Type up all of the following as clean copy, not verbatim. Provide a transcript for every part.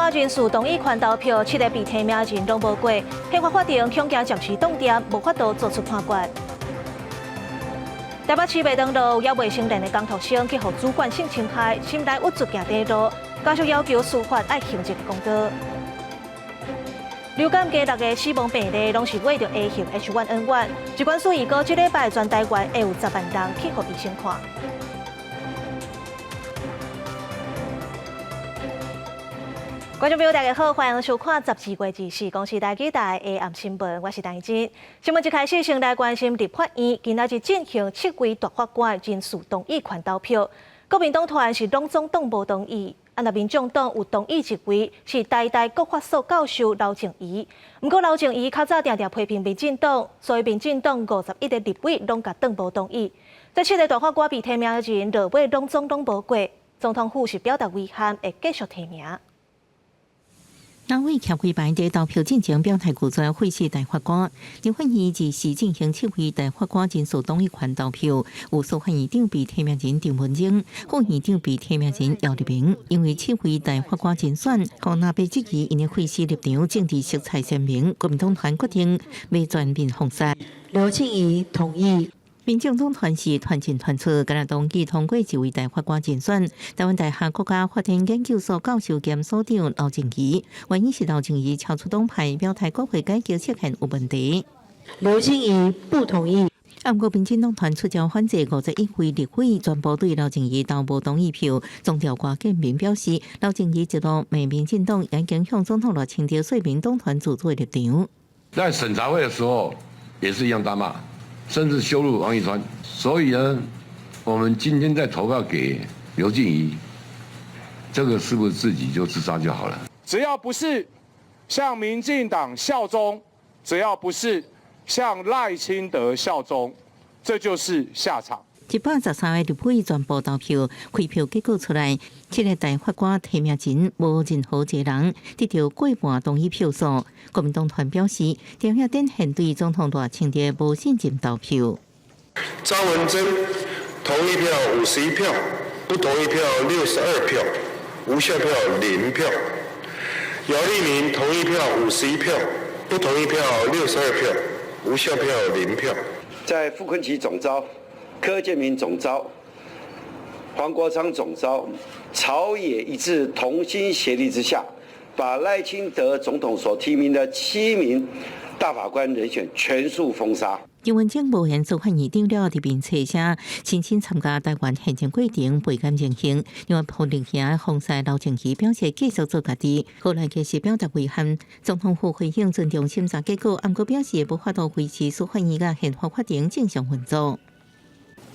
瓜人士同意权投票，7个被提名人拢无过，宪法法庭恐惊暂时冻点，无法度作出判决。台北市麦当劳也未成年的工读生去互主管性侵害，心内郁卒行地路，家属要求司法爱行一个公道。流感加6个死亡病例，拢是为着 A 型 H1N1。疾管署预告，这礼拜全台湾会有10万人去互医生看。观众朋友，大家好，欢迎收看14月24日公视台记台的暗新闻，我是陈怡真。新闻一开始，先来关心立法院今仔日进行7位大法官人事同意权投票，国民党团是拢总党无同意，若民众党有同意一位是台大国法所教授刘静怡。不过刘静怡较早常常批评民进党，所以民进党51个立委拢甲党无同意。这7个大法官被提名的人，落尾拢总拢无过，总统府是表达遗憾，会继续提名。南委协会办的投票进程表态拒绝废止大法官，立法院自是进行7位大法官人事同意权投票，有司法院长被提名人郑文晶、副院长被提名人姚立明，因为7位大法官人选，高纳被质疑因为废止立场政治色彩鲜明，国民党团决定要全面封杀。刘静怡同意。民进党团是团进团出，今日同意通过1位大法官人选。台湾大学国家法庭研究所教授兼所长刘静怡，原因是刘静怡超出党派，表态国会改革涉嫌有问题。刘静怡不同意。不过，民进党团出招反制51位立委，全部对刘静怡投无同意票。总调瓜建明表示，刘静怡一路骂民进党，已经向总统清掉说明党团自主的立场。在审查会的时候，也是一样大骂。甚至羞辱王一川，所以呢，我们今天在投票给刘静怡，这个是不是自己就自杀就好了？只要不是向民进党效忠，只要不是向赖清德效忠，这就是下场。113个立委全部投票，开票结果出来，7个大法官提名人无任何一个人得到过半同意票数。国民党团表示，调遐展现对总统大清的无信任投票。张文珍同意票51票，不同意票62票，无效票0票。姚立明同意票51票，不同意票62票，无效票0票。在傅昆萁总召、柯建铭总召、黄国昌总召，朝野一致同心协力之下，把赖清德总统所提名的7名大法官人选全数封杀。郑文晶无限司法院长了，伫面册写亲身参加台湾宪政过程，倍感荣幸。因为破例下封杀刘静怡表示继续做家己，后来其实表达遗憾。总统府回应尊重审查结果，不过表示无法度维持司法院甲宪法法庭正常运作。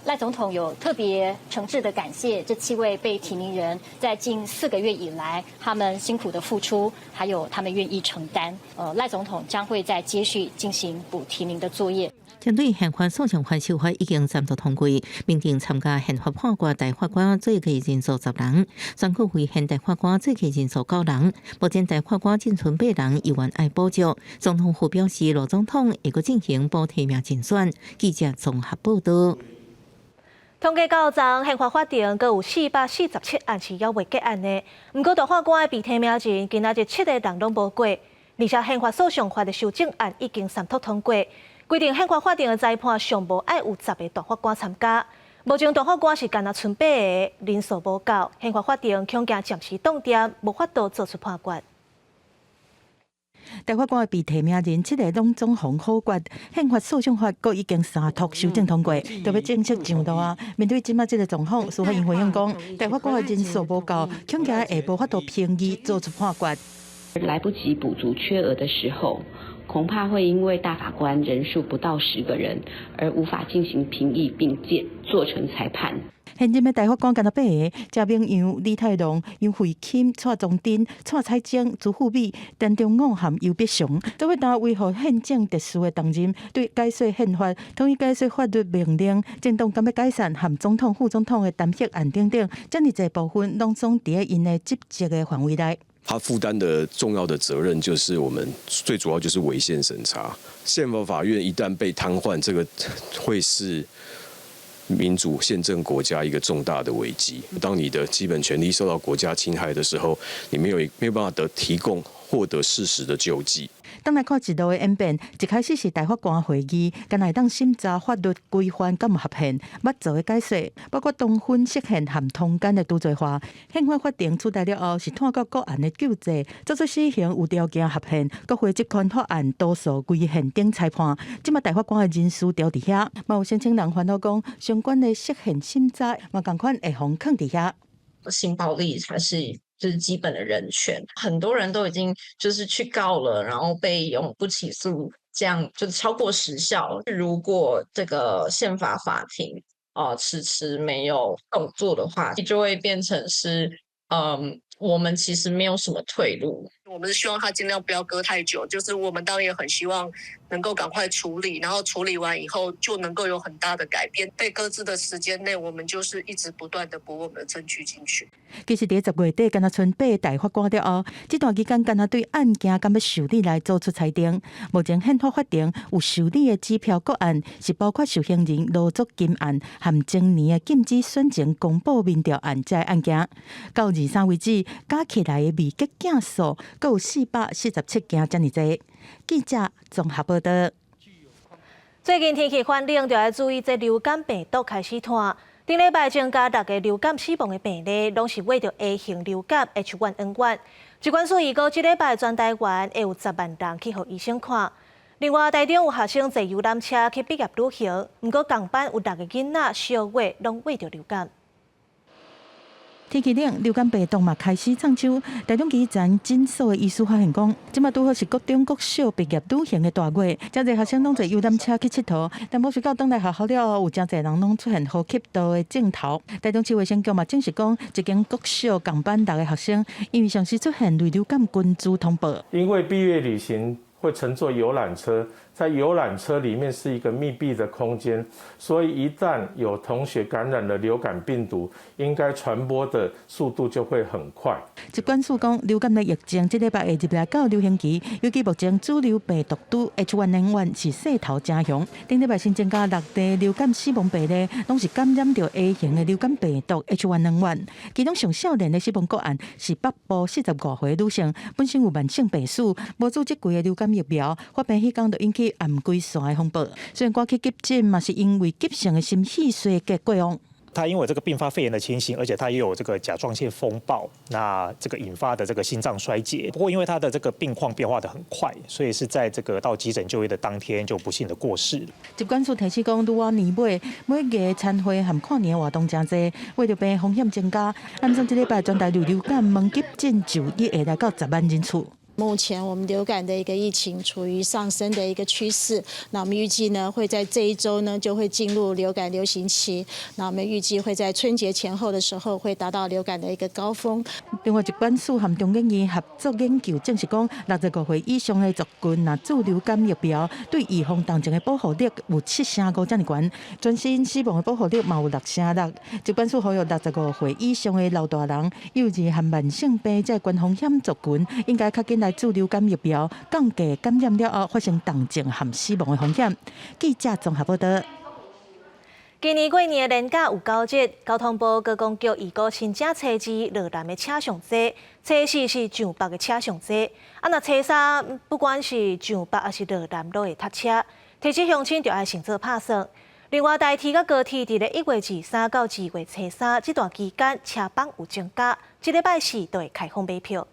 赖总统有特别诚挚的感谢这7位被提名人，在近4个月以来，他们辛苦的付出，还有他们愿意承担。赖总统将会在接续进行补提名的作业。针对宪法诉讼法修法已经3度通过，明定参加宪法判决大法官最高人数10人，选举为宪大法官最高人数9人。目前大法官仅存8人，依然爱补足。总统府表示，罗总统会阁进行补提名竞选。记者综合报道。统计到昨，宪法法庭阁有447案是还未结案的。不过大法官被提名人今仔日7个人拢无过，而且宪法诉讼法的修正案已经3读通过，规定宪法法庭的裁判上无爱有10个大法官参加。目前大法官是干那剩8个，人数无够，宪法法庭恐惊暂时冻点，无法度作出判决。大法官被提名人7个拢总逢好决，宪法诉讼法阁已经3读修正通过，就要正式上路啊！面对即马这个状况，司法院回应讲，大法官的人数无够，恐惊会无法度评议做出判决。来不及补足缺额的时候，恐怕会因为大法官人数不到10个人，而无法进行评议并做成裁判。现任的大法官干那8个，贾明阳、李泰龙、杨惠钦、蔡宗珍、蔡彩晶、朱富美、陈忠武含尤必雄，都要担维护宪政特殊的重任，对改写宪法、统一改写法律命令、政党敢要改善含总统、副总统的弹劾案等等，这么侪部分拢总伫因的职责的范围内。他负担的重要的责任就是我们最主要就是违宪审查。宪法法院一旦被瘫痪，这个会是民主宪政国家一个重大的危机。当你的基本权利受到国家侵害的时候，你没有办法获得适时的救济。当来看一路的演变，一开始是大法官会议，敢来当审查法律规范敢唔合宪，要做的解释，包括同婚释宪和通奸的杜罪化。宪法法庭出台了后，是通过个案的救济，做出死刑有条件合宪。国会集权法案多数归宪顶裁判，即马大法官的人事调伫遐，嘛有申请人烦恼讲，相关的释宪审查嘛共款会放囥伫遐。性暴力才是就是基本的人权，很多人都已经就是去告了，然后被永不起诉，这样就是超过时效。如果这个宪法法庭迟迟没有动作的话，就会变成是我们其实没有什么退路。我们是希望他尽量不要搁太久，就是我们当然也很希望能够赶快处理，然后处理完以后就能够有很大的改变。被搁置的时间内，我们就是一直不断的补我们的证据进去。其实伫10月底，敢若剩8个大法官了后，这段期间敢若对案件敢要受理来做出裁定。目前宪法法庭有受理的指标个案，是包括受刑人罗竹金案和前年的禁止选情公布民调案这案件。到23为止，加起来的未结件数，各有447件这么多。记者综合报道。最近天气反冷，就要注意这流感病毒开始传。顶礼拜增加6个流感死亡的病例，拢是为着 A 型流感 H1N1。疾管署预告，这礼拜全台湾会有10万人去互医生看。另外，台中有学生坐游览车去毕业旅行，不过同班有6个囡仔小月拢为着流感。天气冷，流感病毒嘛开始创秋。台中基层诊所的医师发现讲，即马拄好是国中国小毕业旅行的大月，真侪学生拢坐游览车去佚佗，但冇想到等来学校了后，有真侪人拢出现呼吸道的症头。台中市卫生局嘛证实讲，一间国小共班6个学生，因为上时出现类流感群组通报。因为毕业旅行会乘坐游览车，在游览车里面是一个密闭的空间，所以一旦有同学感染了流感病毒，应该传播的速度就会很快。疾管署讲，流感的疫情这礼拜会入来到流行期，尤其目前主流病毒株 H1N1 是势头正强。顶礼拜新增加6例流感死亡病例，拢是感染到 A 型的流感病毒 H1N1。其中上少年的死亡个案是北部45岁女性，本身有慢性病史，无注这几个流感疫苗，发病迄天就引起暗规线的风暴。虽然赶去急诊，嘛是因为急性的心肺衰竭过往。他因为这个并发肺炎的情形，而且他也有这个甲状腺风暴，那这个引发的这个心脏衰竭。不过因为他的这个病况变化的很快，所以是在这个到急诊就医的当天就不幸的过世了。疾管署提示讲，愈往年尾，每个餐会和跨年活动真多，为着病风险增加，按照这礼拜全台流感门急诊就医会来到10万人次。目前我们流感的一个疫情处于上升的一个趋势，那我们预计呢会在这一周呢就会进入流感流行期，那我们预计会在春节前后的时候会达到流感的一个高峰。另外，疾管署和中研院合作研究证实讲，65岁以上的族群若注流感疫苗，对预防重症的保护力有7.5%这么悬，全身死亡的保护力嘛有6.6%。疾管署呼吁65岁以上的老大人、幼儿和慢性病这高风险族群，应该较紧来注流感疫苗，降低感染了后发生重症和死亡的风险。记者综合报道。今年过年的连假有9日，交通部高公局预告新正初2落南的车上多，初4是上北的车上多。若初3不管是上北还是落南都会塞车，提醒乡亲就要先做拍算。另外，台铁甲高铁伫咧1月23到2月初3这段期间车帮有增加，这礼拜4都会开放买票。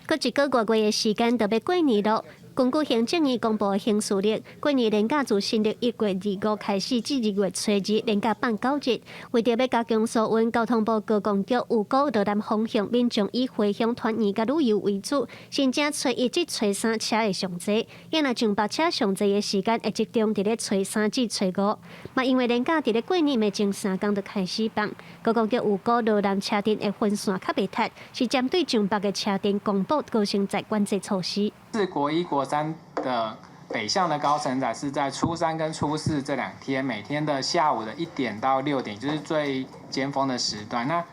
搁一个多月的时间就要过年了。根据行政院公布的行事历，过年连假自新历1月25开始至2月初2连假放9日。为着要加强疏运，交通部高公局预告落南方向民众以回乡团圆甲旅游为主，新正初1至初3车会上多，也若上北车上多的时间会集中伫咧初3至初5。嘛，因为连假伫咧过年的前3天就开始放，高公局预告落南车阵的分线较袂塞，是针对上北的车阵公布高乘载管制措施。是国1、国3的北向的高乘载是在初3跟初4这2天，每天的下午的1点到6点，就是最尖峰的时段。那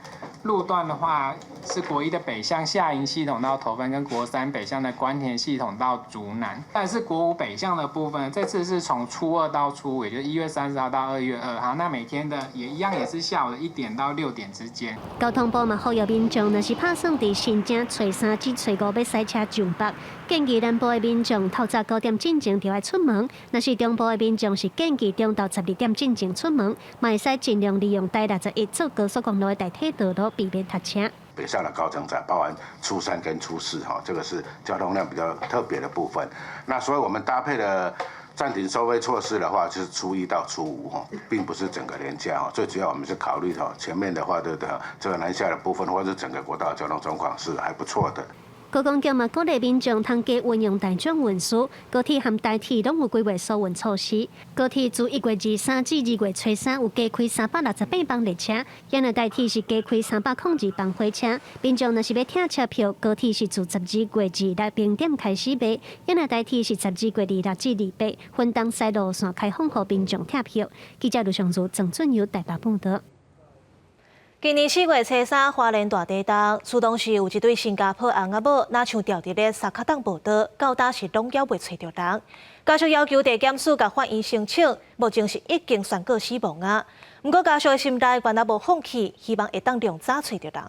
路段的话，是国一的北向下营系统到头份，跟国三北向的关田系统到竹南。但是国五北向的部分，这次是从初2到初5，也就是1月30号到2月2号。那每天的也一样，也是下午的1点到6点之间。交通部嘛呼吁民众，若是打算伫新正初3至初5要塞车上北，建议南部的民众透早9点进前就要出门；若是中部的民众是建议中昼12点进前出门，嘛会使尽量利用第61组高速公路的代替道路，避免塞车。北上的高乘载包含初3跟初4这个是交通量比较特别的部分。那所以我们搭配的暂停收费措施的话，就是初1到初5并不是整个连假最主要我们是考虑前面的话的这个南下的部分，或者是整个国道交通状况是还不错的。高公局嘛鼓励民众通加运用大众运输，高铁和台铁拢有规划疏运措施。高铁自1月23至2月初3有加开368班列车，也那台铁是加开302班火车。民众若是要订车票，高铁是自12月2日0点开始卖，也那台铁是12月26至28，分东西路线开放给民众订票。记者刘尚如、郑俊佑台北报道。今年4月初3，花莲大地震，苏东市有一对新加坡翁仔某，若像掉伫咧沙卡档报道，到今是拢还未找到人。家属要求地检署甲法院申请，目前是已经宣告死亡啊。不过家属的心内原来无放弃，希望会当量早找到人。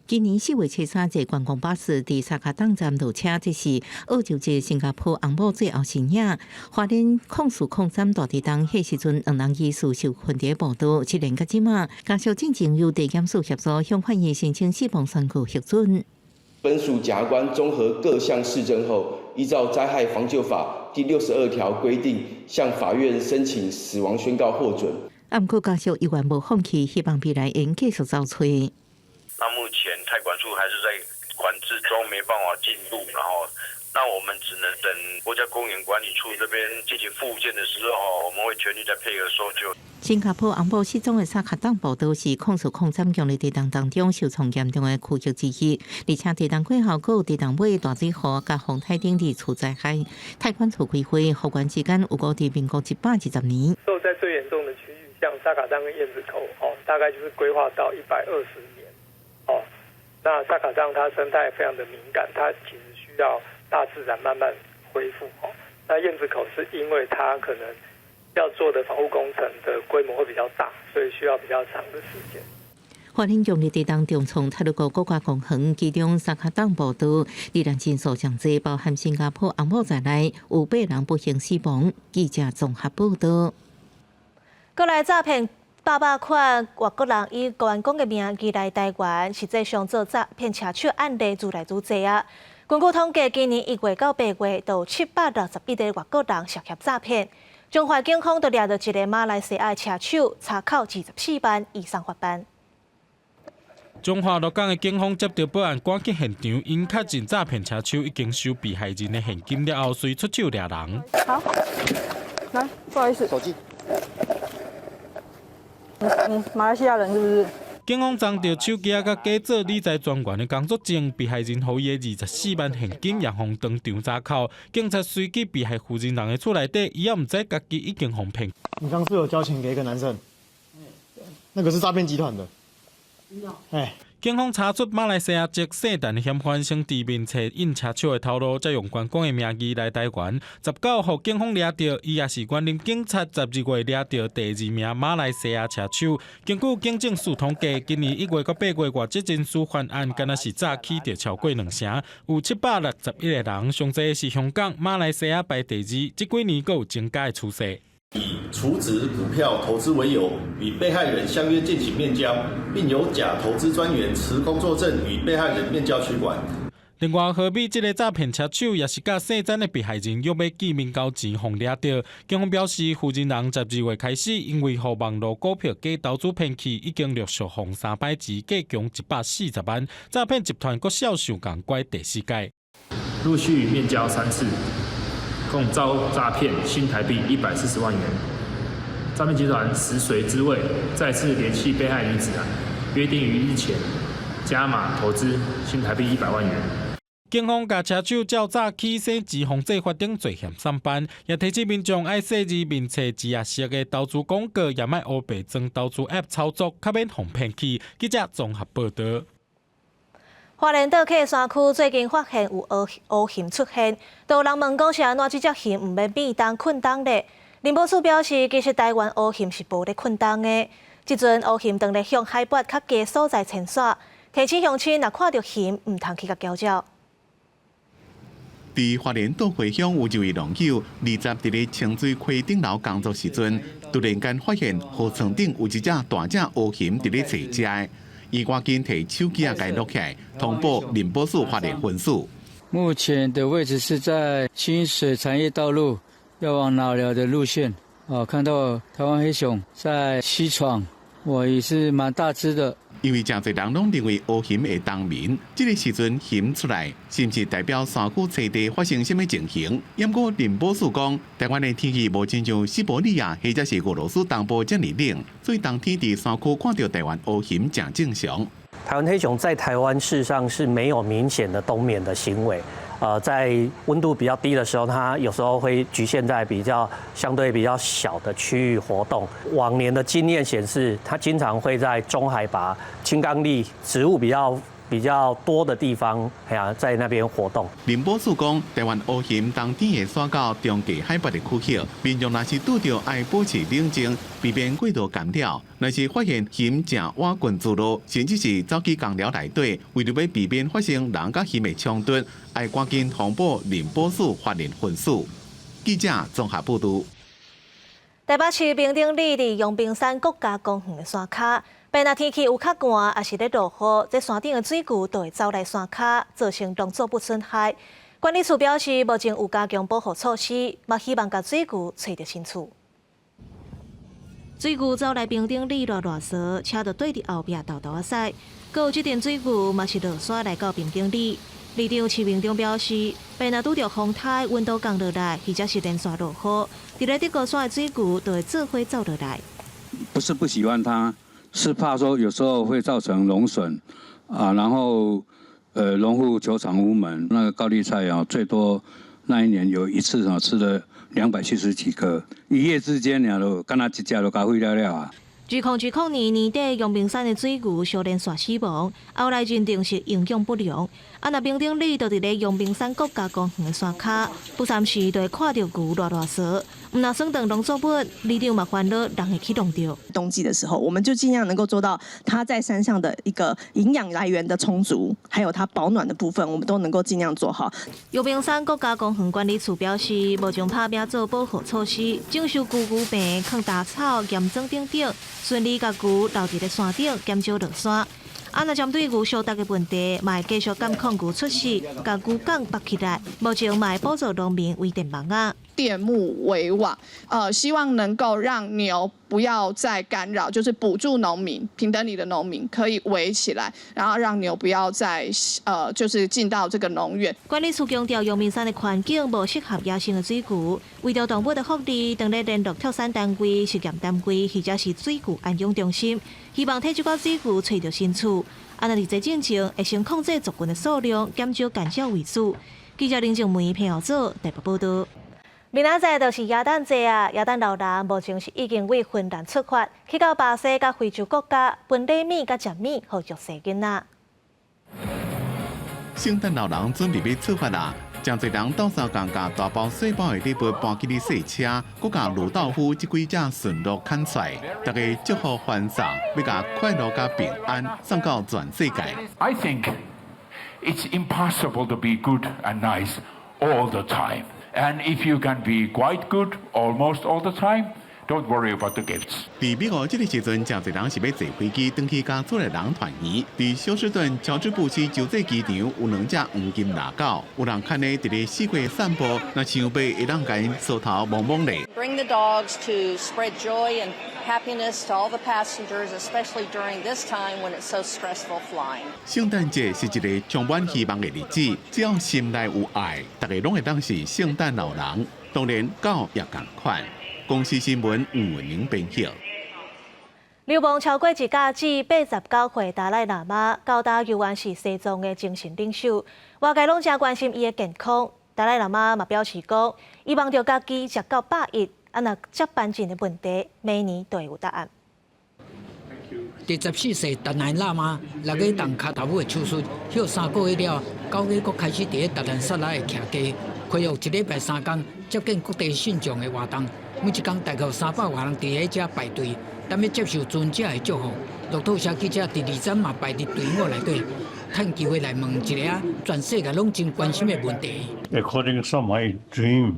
今年4月初3日，观光巴士伫沙卡档站落车，这是澳洲一新加坡翁某最后身影。花莲控诉03大地震，迄时阵2人疑似受困伫报道，7年到即马，家属进前由地检署协助向法院申请死亡宣告核准。本署检察官综合各项事证后，依照灾害防救法第62条规定，向法院申请死亡宣告获准。不过家属依然无放弃，希望未来能继续找找。那目前泰管处还是在管制中，没办法进入，然后那我们只能等国家公园管理处这边进行复健的时候，我们会全力在配合搜救。新加坡翁某失踪的沙卡档报道是控诉03强烈地震当中受创严重的区域之一，而且地震过后，还有地震尾大水河甲洪台等地处灾害。泰管处开会，复原时间有伫民国120年。在最严重的区域，像沙卡档跟燕子口，大概就是规划到120年。那沙卡档它生态非常的敏感，它其实需要大自然慢慢恢复。那燕子口是因为它可能要做的防护工程的规模会比较大，所以需要比较长的时间。花莲强烈地震重创泰鲁阁国家公园，其中沙卡档报道，罹难人数上侪，包含新加坡翁某在内，有8人不幸死亡。记者综合报道。过来诈骗。800款外国人以员工的名义来台湾，实际上做诈骗车手案例愈来愈多啊。根据统计，今年1月到8月，都有761个外国人涉嫌诈骗。中华警方就抓到一个马来西亚车手，查扣24万以上罚单。中华鹿港的警方接到报案，赶去现场，因确认诈骗车手已经收被害人的现金了后，随出手抓人。好，来，不好意思，手机。马来西亚人是不是？警方装着手机甲假做理财专员的工作证，被害人予伊的24万现金也互当场查扣。警察随去被害负责人的厝内底，伊也唔知家己已经互骗。你刚是有交钱给一个男生，那个是诈骗集团的。哎。警方查出马来西亚籍姓陈嫌犯生地面册印车手的头路，再用员工的名义来台湾。19号警方抓到，伊也是园林警察12月抓到第2名马来西亚车手。根据警政署统计，今年1月到8月外籍人士犯案，敢若是诈欺就超过2成，有761个人，上侪是香港、马来西亚排第2，这几年佫有增加的趋势。以储值股票投资为由，与被害人相约进行面交，并由假投资专员持工作证与被害人面交取款。另外，河美这个诈骗车手也是甲姓詹的被害人约要见面交钱，互抓到。警方表示，负责人12月开始，因为互网络股票假投资骗去，已经陆续互3摆钱，计共140万。诈骗集团佫销售共拐第4届，陆续面交3次。共遭诈骗新台币140万元。诈骗集团食髓知味，再次联系被害女子约定于日前加码投资新台币100万元。警方甲车手较早起洗钱防制法定罪嫌3班，也提醒民众爱设置面册指压式的投资广告，也莫乌白装投资 App 操作，较免互骗去。记者综合报道。花莲岛客山区最近发现有乌熊出现，都有人问讲是安怎这只熊唔免变当困当咧？林保署表示，其实台湾乌熊是无咧困当的，即阵乌熊当咧向海拔较低所在潜耍，提醒乡亲若看到熊，唔通去甲交照。伫花莲岛回乡有一位农友，20伫咧清水溪顶楼工作时阵，突然间发现河床顶有一只大只乌熊伫咧找食，伊赶紧摕手机甲录起来，通报林保署花莲分署。目前的位置是在清水产业道路要往脑寮的路线。看到台湾黑熊在西闯，也是蛮大只的。因为真侪人拢认为乌熊会冬眠，这个时阵熊出来，是毋是代表山区菜地发生什么情形？不过林保署讲，台湾的天气无亲像西伯利亚或者是俄罗斯东部这么冷，所以当天伫山区看到台湾乌熊真正常。台湾黑熊在台湾事实上是没有明显的冬眠的行为。在温度比较低的时候，它有时候会局限在相对比较小的区域活动。往年的经验显示，它经常会在中海拔、青冈栎植物比较多的地方，在那边活动。林保署讲，台湾乌熊当天会刷到中低海拔的区域，民众若是拄到，爱保持冷静，避免过度干扰。若是发现熊正挖滚自路，甚至是走去公寮内底，为了要避免发生人甲熊的冲突，爱赶紧通报林保署花莲分署。记者综合报道。台北市平顶里伫阳明山国家公园的山脚，若天气有较寒，也是咧落雨，这山顶的水牛就会走来山脚，造成农作物损害。管理处表示，目前有加强保护措施，嘛希望甲水牛找到新厝。水牛走来平顶里热踅，车就对伫后壁豆豆驶。阁有即阵水牛嘛是落山来到平顶里。里长徐明忠表示，若拄着风台、温度降落来，或者是连续落雨，伫咧德高山的水牛就会做伙走落来。不是不喜欢它，是怕说有时候会造成农损然后农户求偿无门。那个高丽菜最多那一年有一次吃了270几颗，一夜之间就干那一只就搞毁了啊。据控年底阳明山的水牛小连续死亡，后来认定是营养不良。若平顶里就伫咧阳明山国家公园的山脚，不三时就会看到牛热踅。唔若算当农作物，里长嘛烦恼人会去弄着。冬季的时候，我们就尽量能够做到它在山上的一个营养来源的充足，还有它保暖的部分，我们都能够尽量做好。阳明山国家公园管理处表示，无将拍拼做保护措施，种修牛病、放大草、验种等等，顺利甲牛留伫咧山顶，减少落山。若针对牛相关的问题，嘛会继续监控牛出事，甲牛港绑起来。目前嘛会补助农民为电网啊。电木围网，希望能够让牛不要再干扰，就是补助农民，平等里的农民可以围起来，然后让牛不要再就是进到这个农园。管理处强调，阳明山的环境无适合野生的水牛，为着动物的福利，当咧联络跳伞单位、实验单位或者是水牛安养中心，希望替这寡水牛找到新厝。若伫这进程会先控制族群的数量，减少干扰为主。记者林静梅配合组台北报道。明仔载就是耶诞节啊！耶诞老人目前是已经为芬兰出发，去到巴西甲非洲国家分礼米甲食米，互弱势囡仔。圣诞老人准备要出发啦！真侪人到山共甲大包小包的礼物搬去哩洗车，佮甲鲁道夫这几只驯鹿牵出来，大家祝福欢送，要甲快乐甲平安送到全世界。I think it's impossible to be good and nice all the time. And if you can be quite good almost all the time, don't worry about the gifts. 伫美国这个时阵，真侪人是要坐飞机登去加州的人团圆。伫休斯顿乔治布希洲际机场有2只黄金腊狗，有人看咧伫咧四界散步，若想要会当甲因梳头摸摸咧。Bring the dogs to spread joy and happiness to all the passengers, especially during this time when it's so stressful flying. 圣诞节是一个充满希望的日子，只要心内有爱，大家拢会当是圣诞老人。当然，狗也同款。公司新闻吴文宁编辑。流亡超过一甲子89岁达赖喇嘛，高达犹原是西藏的精神领袖，外界拢真关心伊的健康。达赖喇嘛嘛表示讲，伊望着家己食到100亿，若接班前的问题，每年都会有答案。第14世达赖喇嘛6月动卡头尾的手术，休3个月了，9月佫开始伫达兰萨拉的徛街，恢复1礼拜3天，接见各地信众的活动。每一天大概有300万人伫遐排队，等要接受尊者的祝福。路透社记者伫2站嘛排伫队伍内底，趁机会来问一个全世界拢真关心的问题。According to my dream,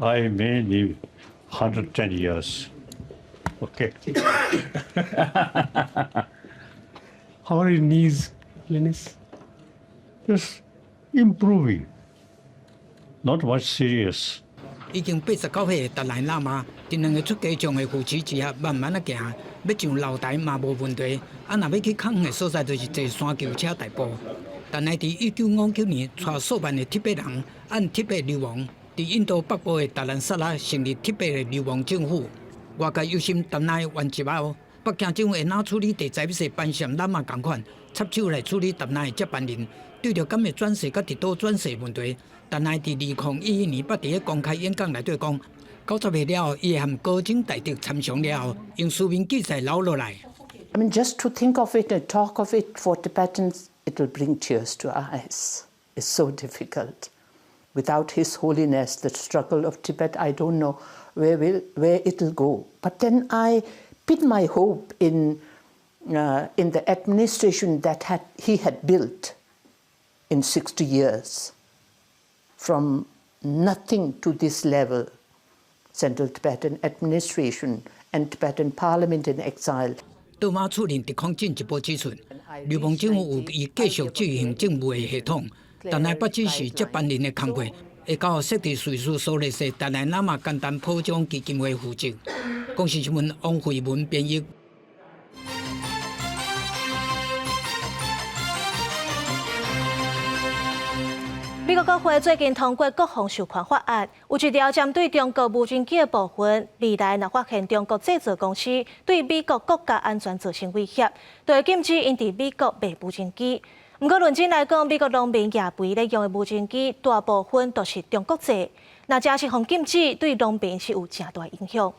I may live 110 years. Okay. How are your knees, Linus? Just improving. Not much serious. 已经89岁的达赖喇嘛，伫2个出家众的扶持之下，慢慢行，要上楼台嘛无问题。若要去较远的所在，就是坐山丘车代步。但係伫1959年，带数万的铁北人按铁北流亡，伫印度北部的达兰萨拉成立铁北的流亡政府。外界忧心达赖完之后，北京政府会哪处理第11世班禅喇嘛同款，插手来处理达赖的接班人。对着敢会转世甲伫倒转世问题，达赖伫2011年捌伫个公开演讲内底讲，90岁了后，伊会含高僧大德参详了后，用书面记载留落来。I mean, just to think of it and talk of it for Tibetans, it will bring tears to our eyes. It's so difficult. Without His Holiness, the struggle of Tibet, I don't know where it will go. But then I pin my hope in the administration that he had built in 60 years, from nothing to this level, Central Tibetan administration and Tibetan Parliament in exile. 杜马处理特空进一步指出，流亡政府有意继续执行政务的系统，但係不只是接班人的工作，会交设伫瑞士苏黎世达赖喇嘛简单普奖基金会负责。公视新闻王慧文编译。美国国会最近通过国防授权法案，有一条针对中国无人机的部分，未来若发现中国制造公司对美国国家安全造成威胁，就会禁止因伫美国卖无人机。不过论证来讲，美国农民野肥咧用的无人机，大部分都是中国制，那假是防禁止，对农民是有正大影响。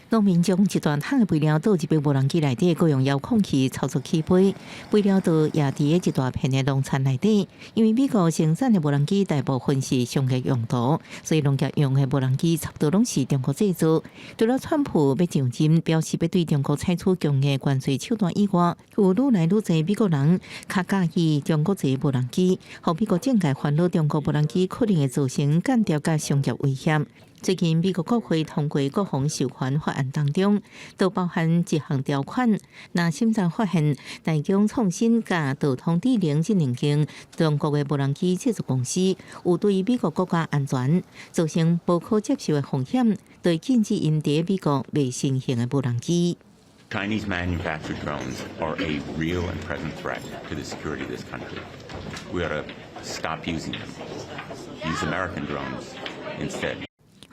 农民将一段桶的肥料倒入去无人机内底，佮用遥控器操作起飞，肥料倒也伫一大片的农田内底。因为美国生产的无人机大部分是商业用途，所以农业用的无人机差不多拢是中国制造。除了川普要上阵，表示要对中国采取强硬关税手段以外，有愈来愈侪美国人较介意中国制无人机，互美国政界烦恼中国无人机可能会造成间谍甲商业威胁。最近，美国国会通过国防授权法案当中，都包含一项条款，若审查发现大疆创新甲道通智能这两间中国的无人机制造公司有对美国国家安全造成不可接受的风险，对禁止因伫美国卖新型的无人机。Chinese manufactured drones are a real and present threat to the security of this country. We ought to stop using them. Use American drones instead.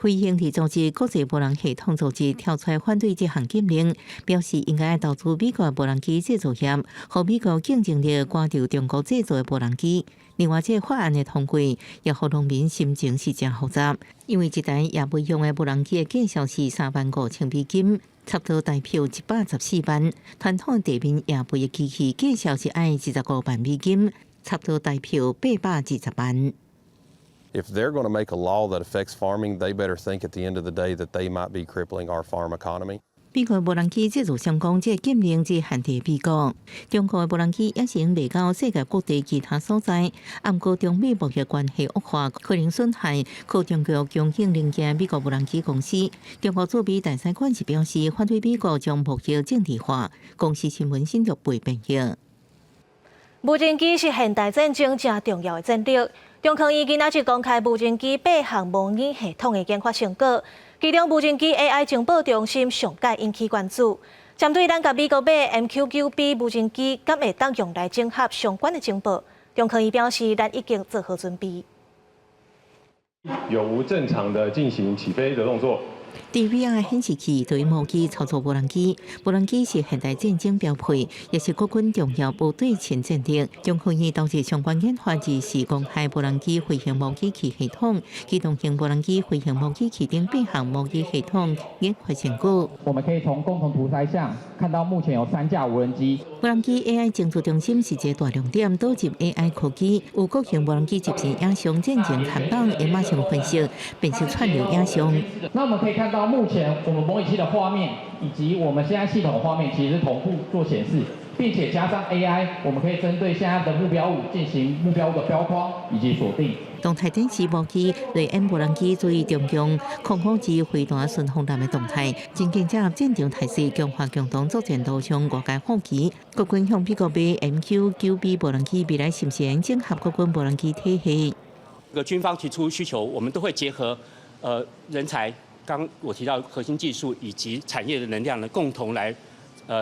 非营利组织国际无人系统组织跳出来反对这项禁令，表示应该投资美国无人机制造业，和美国竞争力赶住中国制造的无人机。另外，这法案的通过，也让农民心情是真复杂，因为一台也未用的无人机的价销是35000美金，差不多代表114万；传统的地面也未的机器价销是爱15万美金，差不多代表820万。If they're going to make a law that affects farming, they better think at the end of the day that they might be crippling our farm economy. 美国无人机制造商讲，这禁令只限制美国，中国的无人机也是卖到世界各地其他所在。不过，中美贸易关系恶化，可能损害靠中国供应零件美国无人机公司。中国驻美大使馆是表示，反对美国将贸易政治化。公司新闻新竹被编译。无人机是现代战争正重要的战略。中科院今仔日公开无人机8项模拟系统的研发成果，其中无人机 AI 情报中心上界引起关注。针对咱甲美国买 MQ-9B 无人机，敢会当用来整合相关的情报，中科院表示，咱已经做好准备。有无正常的进行起飞的动作， VR 显示器对模拟操作无人机，无人机是现代战争标配，也是国军重要部队前战力。中科院导致相关研发之是公开无人机飞行模拟器系统、机动型无人机飞行模拟器等8项模拟系统研发成果。我们可以从共同图筛上看到，目前有3架无人机。无人机 AI 精筑中心是一个大亮点，导入 AI 科技，有各型无人机及时影像战情看板，会马上分析，辨识串流影像。那我们可以看到，目前我们模拟器的画面以及我们现在系统的画面其实是同步做显示，并且加上 AI， 我们可以针对现在的目标物进行目标物的标框以及锁定。动态电视模拟雷恩无人机注意中共空空机飞弹顺风南的动态，真正结合战场态势，强化共同作战路上外界好奇。国军向美国买 MQ-9B 无人机，未来是不是能整合国军无人机体系？军方提出需求，我们都会结合人才，刚我提到核心技术以及产业的能量呢，共同来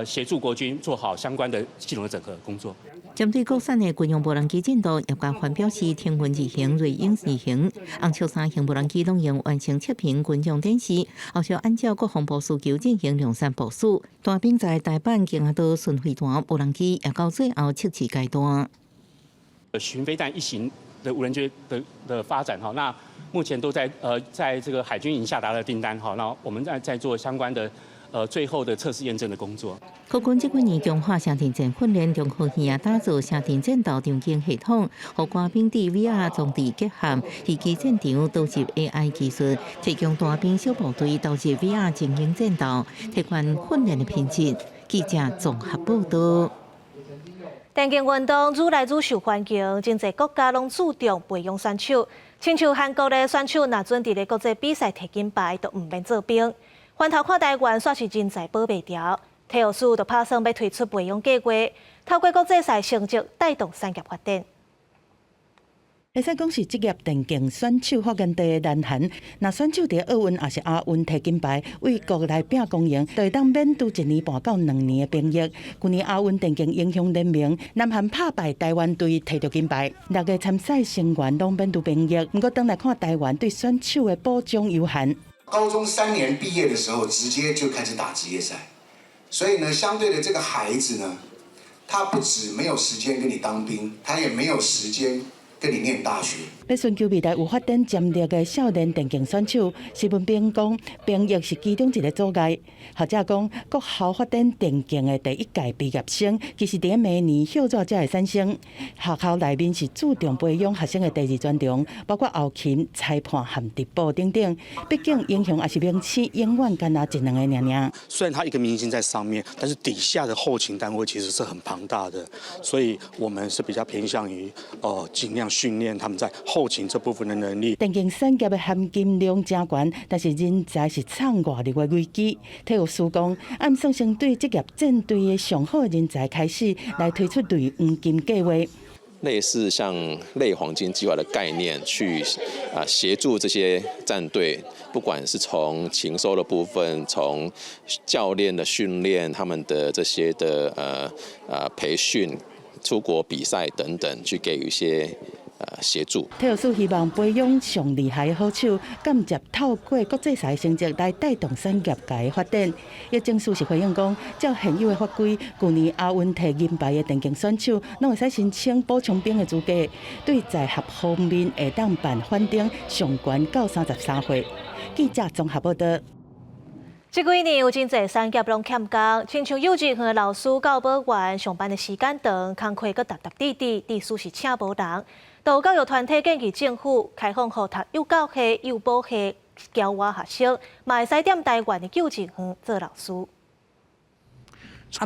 协助国军做好相关的系统的整合工作。针对国产的军用无人机进度，业界反表示天云2型、瑞鹰2型、红桥3型无人机拢用完成测评军用电视，后续按照国防部需求进行量产部署。大兵在台版经阿岛顺飞弹无人机也到最后测试阶段。巡飞弹1型的无人机的发展哈，那目前都在这个海军营下达了订单哈，那我们在做相关的最后的测试验证的工作。国军这几年强化城镇战训练，中科院也打造城镇战斗场景系统，和官兵伫 VR 装置结合，以及战场导入 AI 技术，提供大兵小部队导入 VR 进行战斗，提高训练的品质。记者综合报道。电竞运动愈来愈受欢迎，真侪国家拢注重培养选手，亲像韩国的选手，若准伫咧国际比赛摕金牌，都毋免做兵。翻头看台湾，煞是人才保袂牢。体育署就打算要推出培养计划，透过国际赛成绩带动产业发展。会使讲是职业电竞选手发源地的南韩，那选手伫奥运也是亚运摕金牌，为国内拼公营，就会当免拄1年半到2年的兵役。去年亚运电竞英雄联盟，南韩打败台湾队摕到金牌，6个参赛成员拢免拄兵役。不过，当来看台湾对选手的保障有限。高中3年毕业的时候，直接就开始打职业赛，所以呢，相对的这个孩子呢，他不止没有时间跟你当兵，他也没有时间跟你念大学。要寻求未来有发展潜力的少年电竞选手，施文彬讲，兵役是其中一个阻碍。学者讲，国校发展电竞的第1届毕业生，其实伫明年休热才会产生。学校内面是注重培养学生的第2专长，包括后勤、裁判和直播等等。毕竟英雄也是名气，永远干那1、2个尔。虽然他一个明星在上面，但是底下的后勤单位其实是很庞大的，所以我们是比较偏向于尽量训练他们在后勤这部分的能力。电竞产业的含金量真悬，但是人才是创外力的危机。体育署讲，按算成对职业战队的上好的人才开始来推出类黄金计划。类似像类黄金计划的概念，去协助这些战队，不管是从情收的部分，从教练的训练，他们的这些的培训、出国比赛等等，去给予一些协助。体育署希望培养上厉害的好手，间接透过国际赛成绩来带动产业界的发展。业政署是回应讲，照现有的法规，去年亚运摕银牌的电竞选手，拢会使申请补充兵的资格。对在学方面，会当办反正上悬到33岁。记者综合报道。这几年有真侪产业拢欠工，亲像幼稚园的老师、教保员上班的时间长，工课搁沓滴滴，地书是请无人。有教育团体建议政府开放予读幼教系、幼保系侨外学生，嘛会使踮台湾的幼稚园做老师。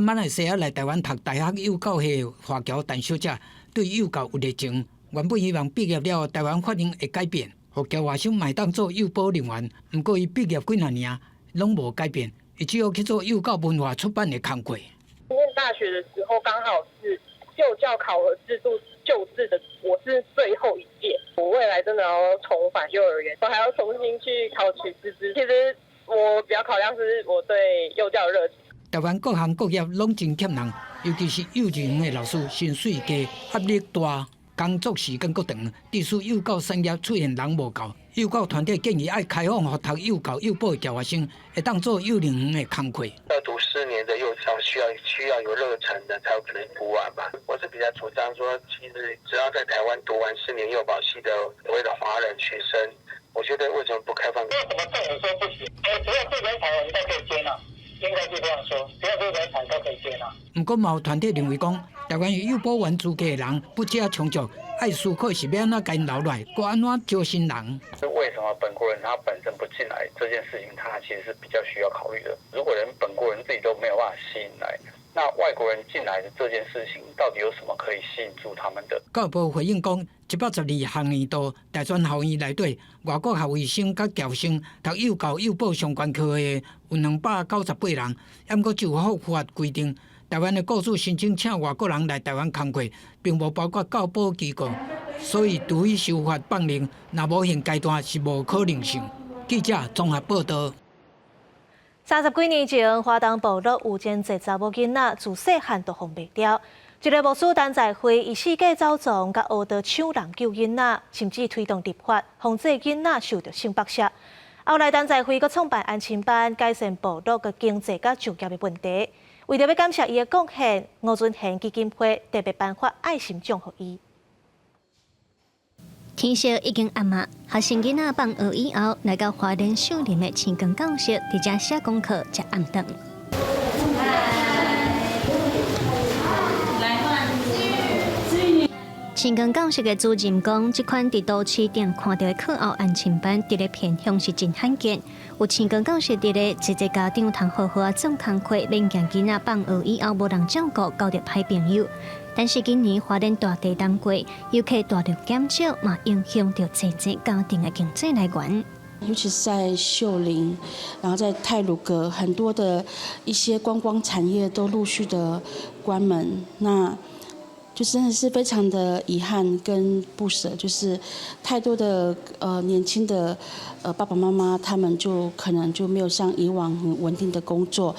马来西亚来台湾读大学幼教系华侨陈小姐对幼教有热情，原本希望毕业了台湾法令会改变，互侨外生买当做幼保人员。不过伊毕业几年拢无改变，伊只好去做幼教文化出版的工作。念大学的时候刚好是幼教考核制度旧制的，我是最后一届。我未来真的要重返幼儿园，我还要重新去考取师资。其实我比较考量是我对幼教的热情。台湾各行各业拢真欠人，尤其是幼稚园的老师，薪水低，压力大，工作时间过长，致使幼教产业出现人无够。幼教团体建议要开放予读幼教、幼保的侨学生，会当做幼龄园的工课。要读4年的幼教，需要有热忱的，才有可能读完嘛。我是比较主张说，其实只要在台湾读完4年幼保系的所谓的华人学生，我觉得为什么不开放？为什么政府说不行？只要是人才，我们都可以接纳。应该是这样说，只要是人才都可以接纳。不过，有团体认为讲，台湾有幼保员资格的人不加充足，爱思考是要安怎跟留落来，搁安怎招新人。为什么本国人他本身不进来这件事情，他其实是比较需要考虑的。如果连本国人自己都没有办法吸引来，那外国人进来的这件事情，到底有什么可以吸引住他们的？教育部回应讲，112学年度大专校院内底，外国校卫生甲侨生读幼教、幼保相关科的有298人，不过就法法规定，台湾的雇主申请请外国人来台湾工课，并无包括教保机构，所以除非修法放令，若无现阶段是无可能性。记者综合报道。30几年前，华东部落有间侪查某囡仔自细汉就疯袂掉。一个牧师陈在辉以世界走藏，甲学着抢人救囡仔，甚至推动立法，防止囡仔受到性剥削。后来，陈在辉阁创办安亲班，改善部落嘅经济甲就业嘅问题。为了要感谢伊嘅贡献，吴尊贤基金会特别颁发爱心奖予伊。天色已经暗暗，学生囡仔放学以后，来到花莲秀林的青光教室，伫遮写功课、食暗顿。青光教室的主任讲，这款伫都市店看到的课后安亲班，伫咧偏乡是真罕见。有青光教室伫咧，一个家长通好好做功课，免惊囡仔放学以后无人照顾，交着歹朋友。但是今年花莲大地震过，游客大量减少，嘛影响到侪家庭的经济来源。尤其是在秀林，然后在太鲁阁，很多的一些观光产业都陆续的关门，那就真的是非常的遗憾跟不舍，就是太多的年轻的爸爸妈妈，他们就可能就没有像以往很稳定的工作。